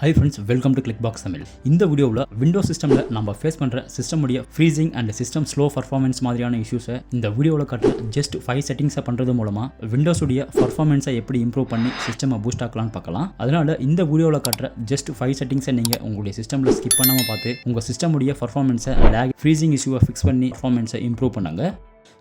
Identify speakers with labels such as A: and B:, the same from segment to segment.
A: Hi friends, welcome to Clickbox Tamil. இந்த வீடியோவில் Windows சிஸ்டமில் நம்ம ஃபேஸ் பண்ணுற சிஸ்டமுடைய freezing and system slow performance மாதிரியான இஷ்யூஸை இந்த வீடியோவில் காட்டுற ஜஸ்ட் 5 செட்டிங்ஸை பண்ணுறது மூலமாக விண்டோஸுடைய பர்ஃபார்மன்ஸை எப்படி இம்ப்ரூவ் பண்ணி சிஸ்டமை பூஸ்ட் ஆக்கலாம்னு பார்க்கலாம். அதனால் இந்த வீடியோவில் காட்டுற ஜஸ்ட் 5 செட்டிங்ஸை நீங்கள் உங்களுடைய சிஸ்டமில் ஸ்கிப் பண்ணாமல் பார்த்து உங்கள் சிஸ்டமுடைய பர்ஃபார்மன்ஸை லேக் ஃப்ரீசிங் இஷ்யூவை ஃபிக்ஸ் பண்ணி பர்ஃபார்மன்ஸை இம்ப்ரூவ் பண்ணுங்க.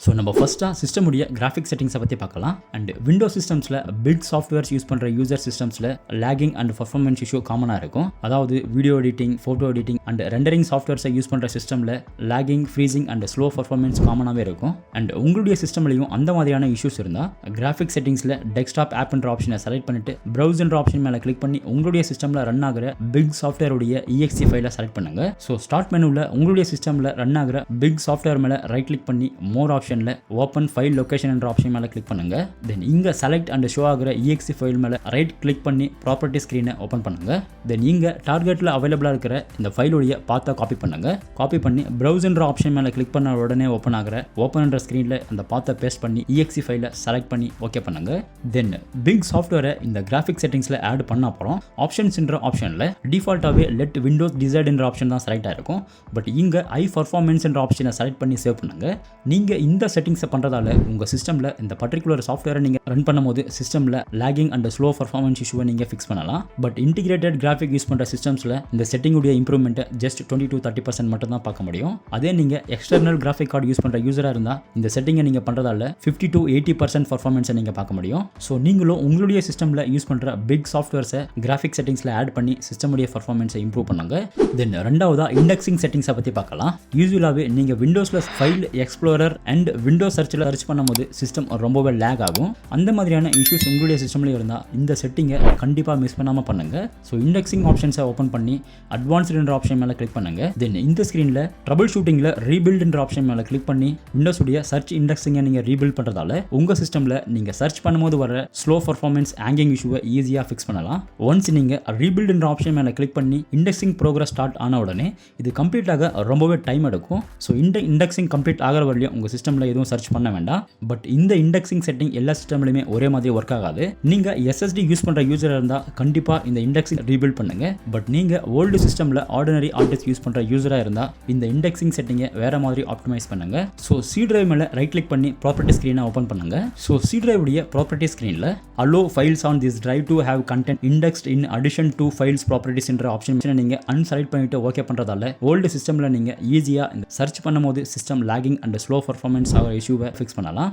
A: ஸோ நம்ம ஃபஸ்ட்டாக சிஸ்டமுடைய கிராஃபிக் செட்டிங்ஸை பற்றி பார்க்கலாம். அண்ட் விண்டோஸ் சிஸ்டம்ஸில் பிக் சாஃப்ட்வேர்ஸ் யூஸ் பண்ணுற யூசர் சிஸ்டம்ஸில் லேகிங் அண்ட் பர்ஃபார்மன்ஸ் இஷ்யூ காமனாக இருக்கும். அதாவது video editing, photo editing and rendering சாஃப்ட்வேர்ஸை யூஸ் பண்ணுற சிஸ்டமில் lagging, freezing and slow performance காமனாகவே இருக்கும். அண்ட் உங்களுடைய சிஸ்டம்லையும் அந்த மாதிரியான இஷ்யூஸ் இருந்தால் கிராஃபிக் செட்டிங்ஸில் டெஸ்க்டாப் ஆப்ன்ற ஆப்ஷனை செலக்ட் பண்ணிட்டு ப்ரௌசர் ஆப்ஷன் மேலே கிளிக் பண்ணி உங்களுடைய சிஸ்டமில் ரன் ஆகிற பிக் சாஃப்ட்வேருடைய EXE ஃபைலை செலக்ட் பண்ணுங்க. ஸோ ஸ்டார்ட் மெனுவில் உங்களுடைய சிஸ்டமில் ரன் ஆகிற பிக் சாஃப்ட்வேர் மேலே ரைட் கிளிக் பண்ணி மோர் ஆப்ஷனில் ஓப்பன் ஃபைல் லொகேஷன் என்ற ஆப்ஷன் மேலே கிளிக் பண்ணுங்க. தென் இங்கே செலக்ட் அண்ட் ஷோ ஆகிற EXE ஃபைல் மேலே ரைட் கிளிக் பண்ணி ப்ராப்பர்ட்டி ஸ்க்ரீனை ஓப்பன் பண்ணுங்க. தென் இங்கே டார்கெட்டில் அவைலபிளாக இருக்கிற இந்த ஃபைலுடைய பாத்தை காப்பி பண்ணுங்க. காப்பி பண்ணி ப்ரௌசர் ஆப்ஷன் மேலே கிளிக் பண்ண உடனே ஓப்பன் ஆகிற ஓப்பன் என்ற ஸ்க்ரீனில் அந்த பாத்தை பேஸ்ட் பண்ணி EXE ஃபைலை செலக்ட் பண்ணி ஓகே பண்ணுங்க. தென் பிக் சாஃப்ட்வேரை இந்த கிராஃபிக் செட்டிங்ஸில் ஆட் பண்ண அப்புறம் ஆப்ஷன்ஸ்ன்ற ஆப்ஷனில் டிஃபால்ட்டாகவே லெட் விண்டோஸ் டிசைட் என்ற ஆப்ஷன் தான் செலக்ட் ஆயிருக்கும். பட் இங்கே ஐ பர்ஃபார்மன்ஸ் என்ற ஆப்ஷனை செலக்ட் பண்ணி சேவ் பண்ணுங்க. நீங்கள் இந்த செட்டிங்ஸை பண்ணுறதால உங்கள் சிஸ்டமில் இந்த பர்டிகுலர் சாஃப்ட்வேரை நீங்கள் ரன் பண்ணும்போது சிஸ்டமில் லேகிங் அண்ட் ஸ்லோ பர்ஃபார்மன்ஸ் இஷ்யூவை நீங்கள் ஃபிக்ஸ் பண்ணலாம். பட் இன்டிகிரேட்டட் கிராஃபிக் யூஸ் பண்ணுற சிஸ்டம்ஸில் இந்த செட்டிங்குடைய இம்ப்ரூவ்மெண்ட்டை ஜஸ்ட் 20-30% மட்டும் தான் பார்க்க முடியும். அதே நீங்கள் எக்ஸ்டர்னல் கிராஃபிக் கார்டு யூஸ் பண்ணுற யூஸராக இருந்தால் இந்த செட்டிங்கை நீங்கள் பண்ணுறதால 50-80% பர்ஃபார்மன்ஸை நீங்கள் பார்க்க முடியும். ஸோ நீங்களும் உங்களுடைய சிஸ்டமில் யூஸ் பண்ணுற பிக் சாஃப்ட்வேர்ஸை கிராஃபிக் செட்டிங்ஸில் ஆட் பண்ணி சிஸ்டமுடைய பர்ஃபார்மன்ஸை இம்ப்ரூவ் பண்ணுங்க. தென் ரெண்டாவதாக இண்டெக்ஸிங் செட்டிங்ஸை பற்றி பார்க்கலாம். யூஸ்வலாகவே நீங்கள் விண்டோஸில் file explorer and windows search பண்ணும்போது சிஸ்டம் ரொம்பவே லேக் ஆகும். அந்த மாதிரியான இஷ்யூஸ் உங்களுடைய சிஸ்டம்லேயே இருந்தால் இந்த செட்டிங்கை கண்டிப்பாக மிஸ் பண்ணாமல் பண்ணுங்க. ஸோ இண்டெக்ஸிங் ஆப்ஷன்ஸை ஓப்பன் பண்ணி அட்வான்ஸ்டுன்ற ஆப்ஷன் மேலே கிளிக் பண்ணுங்க. தென் இந்த ஸ்க்ரீனில் ட்ரபிள் ஷூட்டிங்கில் ரீபில்டுன்ற ஆப்ஷன் மேலே கிளிக் பண்ணி விண்டோஸுடைய சர்ச் இண்டெக்ஸிங்கை நீங்கள் ரீபில்ட் பண்ணுறதால உங்கள் சிஸ்டமில் நீங்கள் சர்ச் பண்ணும்போது வர ஸ்லோ பர்ஃபார்மன்ஸ் ஹேங்கிங் இஷ்யூவை ஈஸியாக ஃபிக்ஸ் பண்ணலாம். ஒன்ஸ் நீங்கள் ரீபில்டுன்ற ஆப்ஷன் மேலே கிளிக் பண்ணி இண்டெக்ஸிங் ப்ரோக்ரஸ் ஸ்டார்ட் ஆன உடனே இது கம்ப்ளீட் ஆக ரொம்பவே டைம் எடுக்கும். ஸோ இந்த இண்டெக்ஸிங் கம்ப்ளீட் ஆகிற வரையும் உங்கள் சிஸ்டமில் எதுவும் சர்ச் பண்ண வேண்டாம். பட் இந்த இண்டெக்ஸிங் செட்டிங் எல்லா சிஸ்டம்லையுமே ஒரே மாதிரி ஒர்க் ஆகாது. நீங்கள் SSD யூஸ் பண்ணுற யூஸராக இருந்தால் கண்டிப்பாக இந்த இண்டெக்ஸிங் ரீபில்ட் பண்ணுங்க. பட் நீங்கள் ஓல்டு சிஸ்டமில் ஆர்டினரி ஹார்ட் யூஸ் பண்ணுற யூஸராக இருந்தால் இந்த இண்டெக்ஸிங் செட்டிங்கை வேற மாதிரி ஆப்டிமைஸ் பண்ணுங்க. ஸோ சி டிரைவ் மேலே ரைட் கிளிக் பண்ணி ப்ராப்பர்ட்டி ஸ்க்ரீனை ஓப்பன் பண்ணுங்க. ஸோ சி டிரைவுடைய ப்ராப்பர்ட்டி ஸ்க்ரீனில் allow files on this drive to have content indexed in addition to files properties என்ற ஆப்ஷன் நீங்கள் அன்செலக்ட் பண்ணிட்டு ஓகே பண்ணுறதால ஓல்டு சிஸ்டமில் நீங்கள் ஈஸியாக இந்த சர்ச் பண்ணும்போது system lagging and slow performance ஆகிற இஷ்யூவை ஃபிக்ஸ் பண்ணலாம்.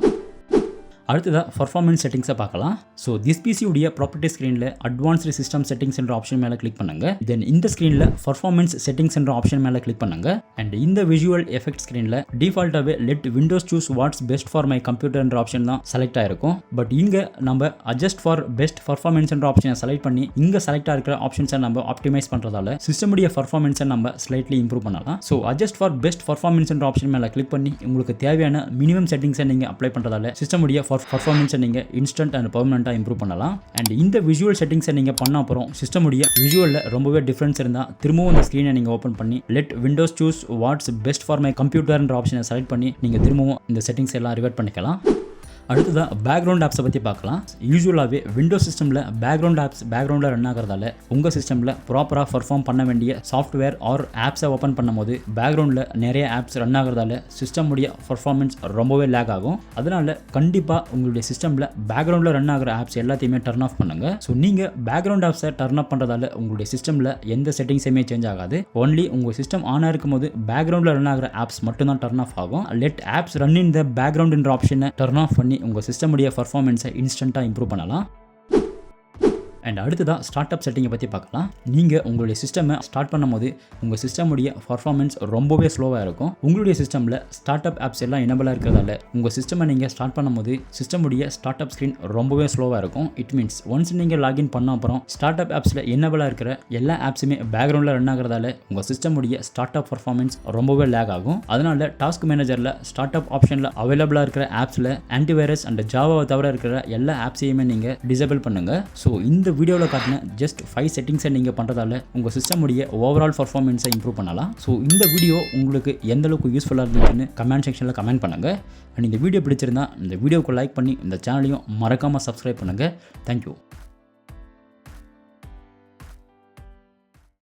A: அடுத்ததாக பர்ஃபார்மன்ஸ் செட்டிங்ஸை பார்க்கலாம். ஸோ திஸ் பிசி உடைய ப்ராப்பர்ட்டி ஸ்க்ரீனில் அட்வான்ஸ்டு சிஸ்டம் செட்டிங்ஸ் என்ற ஆப்ஷன் மேலே கிளிக் பண்ணுங்க. தென் இந்த ஸ்க்ரீனில் பர்ஃபார்மன்ஸ் செட்டிங்ஸ் என்ற ஆப்ஷன் மேலே கிளிக் பண்ணுங்க. அண்ட் இந்த விஜுவல் எஃபெக்ட் ஸ்க்ரீனில் டிஃபால்ட்டாகவே let windows choose what's best for my computer என்ற ஆப்ஷன் தான் செலக்ட் ஆயிருக்கும். பட் இங்கே நம்ம அட்ஜஸ்ட் ஃபார் பெஸ்ட் பர்ஃபார்மன்ஸ் என்ற ஆப்ஷனை செலக்ட் பண்ணி இங்கே செலக்ட் ஆகிற ஆப்ஷன்ஸை நம்ம ஆப்டிமைஸ் பண்ணுறதால சிஸ்டமுடைய பர்ஃபார்மன்ஸை நம்ம ஸ்லைட்லி இம்ப்ரூவ் பண்ணலாம். So adjust for best performance என்ற ஆப்ஷன் மேலே கிளிக் பண்ணி உங்களுக்கு தேவையான மினிமம் செட்டிங்ஸை நீங்கள் அப்ளை பண்ணுறதால சிஸ்டமுடைய பர்ஃபார்மன்ஸை நீங்கள் இன்ஸ்டன்ட் அண்ட் பெர்மனெண்ட்டாக இம்ப்ரூவ் பண்ணலாம். அண்ட் இந்த விஜுவல் செட்டிங்ஸை நீங்கள் பண்ண அப்புறம் சிஸ்டமுடைய விஜுவலில் ரொம்பவே டிஃப்ரென்ஸ் இருந்தால் திரும்பவும் இந்த ஸ்க்ரீனை நீங்கள் ஓப்பன் பண்ணி let windows choose what's best for my கம்ப்யூட்டர்ன்ற ஆப்ஷனை செலக்ட் பண்ணி நீங்கள் திரும்பவும் இந்த செட்டிங்ஸ் எல்லாம் ரிவர்ட் பண்ணிக்கலாம். அடுத்ததாக பேக்ரவுண்ட் ஆப்ஸை பற்றி பார்க்கலாம். யூஸ்வலாகவே விண்டோஸ் சிஸ்டமில் பேக்ரவுண்ட் ஆப்ஸ் பேக்ரவுண்டில் ரன் ஆகிறதால உங்கள் சிஸ்டமில் ப்ராப்பராக பர்ஃபார்ம் பண்ண வேண்டிய சாஃப்ட்வேர் ஆர் ஆப்ஸை ஓப்பன் பண்ணும்போது பேக்ரவுண்டில் நிறைய ஆப்ஸ் ரன் ஆகிறதால சிஸ்டமுடைய பர்ஃபார்மன்ஸ் ரொம்பவே லேக் ஆகும். அதனால கண்டிப்பாக உங்களுடைய சிஸ்டமில் பேக்ரவுண்டில் ரன் ஆகிற ஆப்ஸ் எல்லாத்தையுமே டர்ன் ஆஃப் பண்ணுங்க. ஸோ நீங்கள் பேக்ரவுண்ட் ஆப்ஸை டர்ன் ஆஃப் பண்ணுறதால உங்களுடைய சிஸ்டமில் எந்த செட்டிங்ஸுமே சேஞ்ச் ஆகாது. ஒன்லி உங்கள் சிஸ்டம் ஆன் இருக்கும் போது பேக்ரவுண்டில் ரன் ஆகிற ஆப்ஸ் மட்டும்தான் டர்ன் ஆஃப் ஆகும். Let apps run in the background என்ற ஆப்ஷனை டர்ன் ஆஃப் பண்ணி உங்கள் சிஸ்டமுடைய பர்ஃபார்மன்ஸை இன்ஸ்டன்ட்டாக இம்ப்ரூவ் பண்ணலாம். அண்ட் அடுத்ததாக ஸ்டார்ட் அப் செட்டிங்கை பற்றி பார்க்கலாம். நீங்கள் உங்களுடைய சிஸ்டமை ஸ்டார்ட் பண்ணும்போது உங்கள் சிஸ்டமுடைய பர்ஃபார்மன்ஸ் ரொம்பவே ஸ்லோவாக இருக்கும். உங்களுடைய சிஸ்டமில் ஸ்டார்ட் அப் ஆப்ஸ் எல்லாம் எனபிளாக இருக்கிறதால உங்கள் சிஸ்டமை நீங்கள் ஸ்டார்ட் பண்ணும்போது சிஸ்டமுடைய ஸ்டார்ட் அப் ஸ்க்ரீன் ரொம்பவே ஸ்லோவாக இருக்கும். இட் மீன்ஸ் ஒன்ஸ் நீங்கள் லாகின் பண்ண அப்புறம் ஸ்டார்ட் அப் ஆப்ஸில் எனபிளாக இருக்கிற எல்லா ஆப்ஸுமே பேக்ரவுண்டில் ரன் ஆகிறதால உங்கள் சிஸ்டமுடைய ஸ்டார்ட் அப் பர்ஃபார்மன்ஸ் ரொம்பவே லேக் ஆகும். அதனால டாஸ்க் மேனேஜரில் ஸ்டார்ட் அப் ஆப்ஷனில் அவைலபிளாக இருக்கிற ஆப்ஸில் ஆன்டிவைரஸ் அண்ட் ஜாவாவை தவிர இருக்கிற எல்லா ஆப்ஸையுமே நீங்கள் டிசேபிள் பண்ணுங்கள். ஸோ இந்த வீடியோவில் காட்டின ஜஸ்ட் 5 செட்டிங்ஸை நீங்கள் பண்ணுறதால உங்கள் சிஸ்டமுடைய ஓவரால் பர்ஃபார்மன்ஸை இம்ப்ரூவ் பண்ணலாம். ஸோ இந்த வீடியோ உங்களுக்கு எந்த அளவுக்கு யூஸ்ஃபுல்லாக இருந்துச்சுன்னு கமெண்ட் செக்ஷனில் கமெண்ட் பண்ணுங்கள். அண்ட் இந்த வீடியோ பிடிச்சிருந்தா இந்த வீடியோக்கு லைக் பண்ணி இந்த சேனலையும் மறக்காமல் சப்ஸ்கிரைப் பண்ணுங்கள். தேங்க்யூ.